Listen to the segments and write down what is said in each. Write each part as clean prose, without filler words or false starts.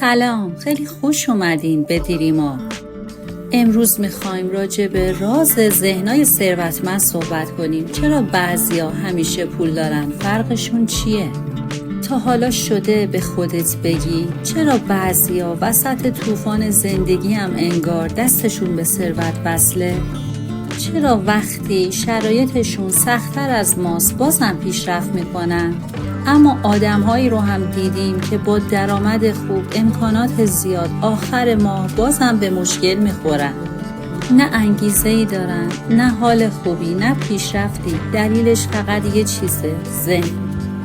سلام، خیلی خوش اومدین به دیریما. امروز میخوایم راجع به راز ذهنای ثروتمند صحبت کنیم. چرا بعضیا همیشه پول دارن؟ فرقشون چیه؟ تا حالا شده به خودت بگی چرا بعضیا وسط طوفان زندگی هم انگار دستشون به ثروت وصله؟ چرا وقتی شرایطشون سخت‌تر از ماست بازم پیشرفت میکنن؟ اما آدم‌هایی رو هم دیدیم که با درآمد خوب، امکانات زیاد، آخر ماه بازم به مشکل میخورن. نه انگیزه‌ای دارن، نه حال خوبی، نه پیشرفتی. دلیلش فقط یه چیزه: ذهن.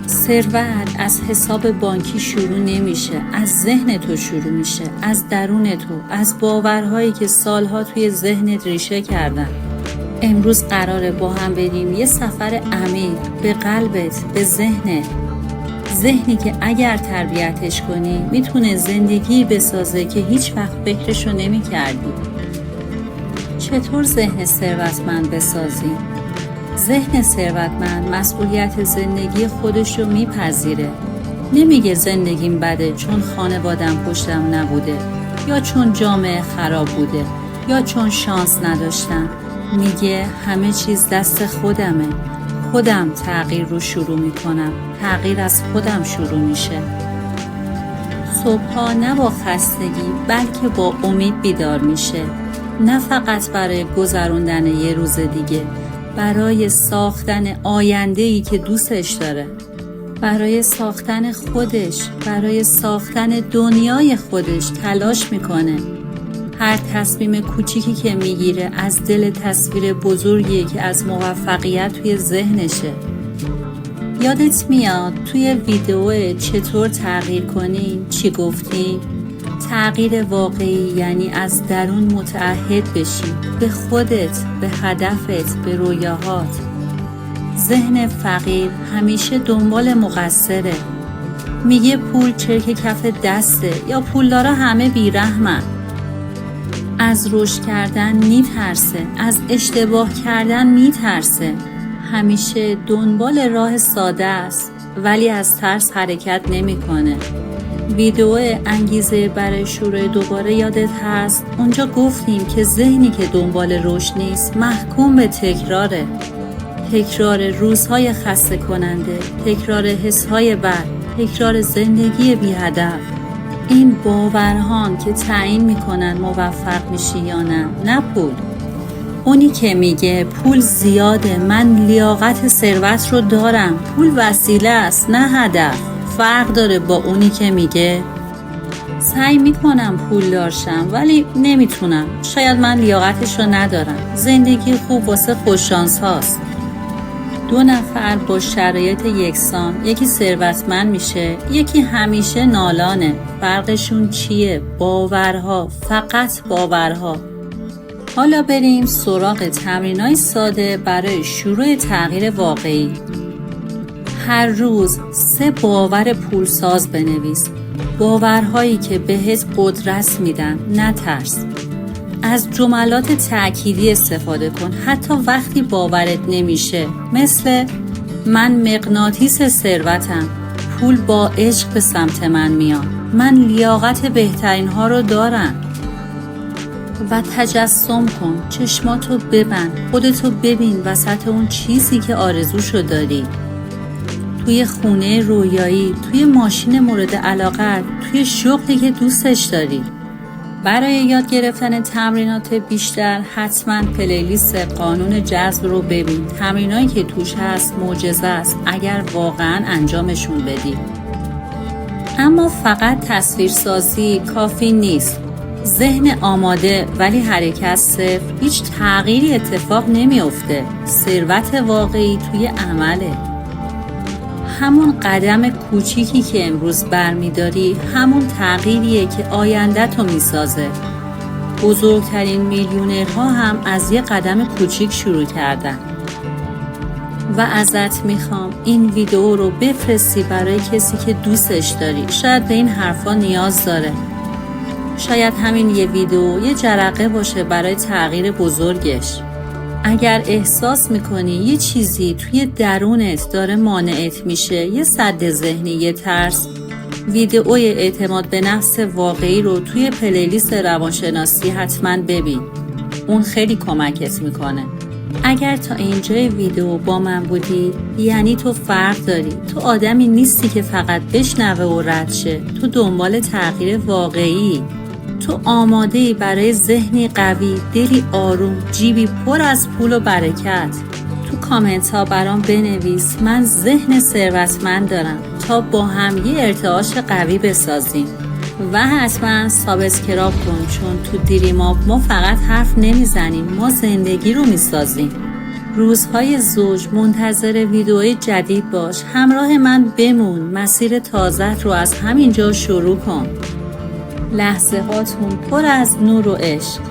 ثروت از حساب بانکی شروع نمیشه، از ذهن تو شروع میشه، از درون تو، از باورهایی که سالها توی ذهنت ریشه کردن. امروز قراره با هم بریم یه سفر عمیق به قلبت، به ذهنت. ذهنی که اگر تربیتش کنی میتونه زندگی بسازه که هیچ وقت فکرشو نمی کردی. چطور ذهن ثروتمند بسازی؟ ذهن ثروتمند مسئولیت زندگی خودشو میپذیره. نمیگه زندگیم بده چون خانوادم پشتم نبوده، یا چون جامعه خراب بوده، یا چون شانس نداشتم. میگه همه چیز دست خودمه. خودم تغییر رو شروع میکنم. تغییر از خودم شروع میشه. صبحها نه با خستگی بلکه با امید بیدار میشه. نه فقط برای گذروندن یه روز دیگه، برای ساختن آینده‌ای که دوستش داره، برای ساختن خودش، برای ساختن دنیای خودش تلاش میکنه. هر تصمیم کوچیکی که میگیره از دل تصویر بزرگیه که از موفقیت توی ذهنشه. یادت میاد توی ویدیو چطور تغییر کنی چی گفتی؟ تغییر واقعی یعنی از درون متعهد بشی به خودت، به هدفت، به رویاهات. ذهن فقیر همیشه دنبال مقصره. میگه پول چرک کف دسته، یا پولدارا همه بیرحمن. از رشد کردن میترسه، از اشتباه کردن میترسه. همیشه دنبال راه ساده است ولی از ترس حرکت نمیکنه. ویدیو انگیزه برای شروع دوباره یادت هست؟ اونجا گفتیم که ذهنی که دنبال رشد نیست محکوم به تکراره. تکرار روزهای خسته کننده، تکرار حسهای بد، تکرار زندگی بی هدف. این باورهان که تعیین میکنن موفق میشی یا نه پول. اونی که میگه پول زیاده، من لیاقت ثروت رو دارم، پول وسیله است نه هدف، فرق داره با اونی که میگه سعی میکنم پول دارشم ولی نمیتونم، شاید من لیاقتش رو ندارم، زندگی خوب واسه خوششانس هاست. دو نفر با شرایط یکسان، یکی ثروتمند میشه، یکی همیشه نالانه. فرقشون چیه؟ باورها، فقط باورها. حالا بریم سراغ تمرینای ساده برای شروع تغییر واقعی. هر روز 3 باور پولساز بنویس. باورهایی که بهت قدرت میدن، نه ترس. از جملات تأکیدی استفاده کن حتی وقتی باورت نمیشه، مثل من مغناطیس ثروتم، پول با عشق به سمت من میاد، من لیاقت بهترین ها رو دارم. و تجسم کن، چشماتو ببند، خودتو ببین وسط اون چیزی که آرزوشو داری. توی خونه رویایی، توی ماشین مورد علاقت، توی شغلی که دوستش داری. برای یاد گرفتن تمرینات بیشتر حتما پلیلیست قانون جذب رو ببین. تمرینایی که توش هست معجزه است اگر واقعا انجامشون بدی. اما فقط تصویرسازی کافی نیست. ذهن آماده ولی حرکت صفر، هیچ تغییری اتفاق نمیفته. ثروت واقعی توی عمله. همون قدم کوچیکی که امروز برمیداری همون تغییریه که آینده‌تو میسازه. بزرگترین میلیونرها هم از یه قدم کوچیک شروع کردن. و ازت میخوام این ویدیو رو بفرستی برای کسی که دوستش داری. شاید به این حرفا نیاز داره. شاید همین یه ویدیو یه جرقه باشه برای تغییر بزرگش. اگر احساس میکنی یه چیزی توی درونت داره مانعت میشه، یه سد ذهنی، یه ترس، ویدئوی اعتماد به نفس واقعی رو توی پلیلیست روانشناسی حتما ببین. اون خیلی کمکت میکنه. اگر تا اینجای ویدیو با من بودی، یعنی تو فرق داری. تو آدمی نیستی که فقط بشنوه و رد شه. تو دنبال تغییر واقعی. تو آماده‌ای برای ذهنی قوی، دلی آروم، جیبی پر از پول و برکت. تو کامنت ها برام بنویس من ذهن ثروتمند دارم تا با هم یه ارتعاش قوی بسازیم. و حتما سابسکرایب کن، چون تو دریماب ما فقط حرف نمیزنیم، ما زندگی رو میسازیم. روزهای زوج منتظر ویدئوی جدید باش. همراه من بمون. مسیر تازه رو از همینجا شروع کن. لحظه هاتون پر از نور و عشق.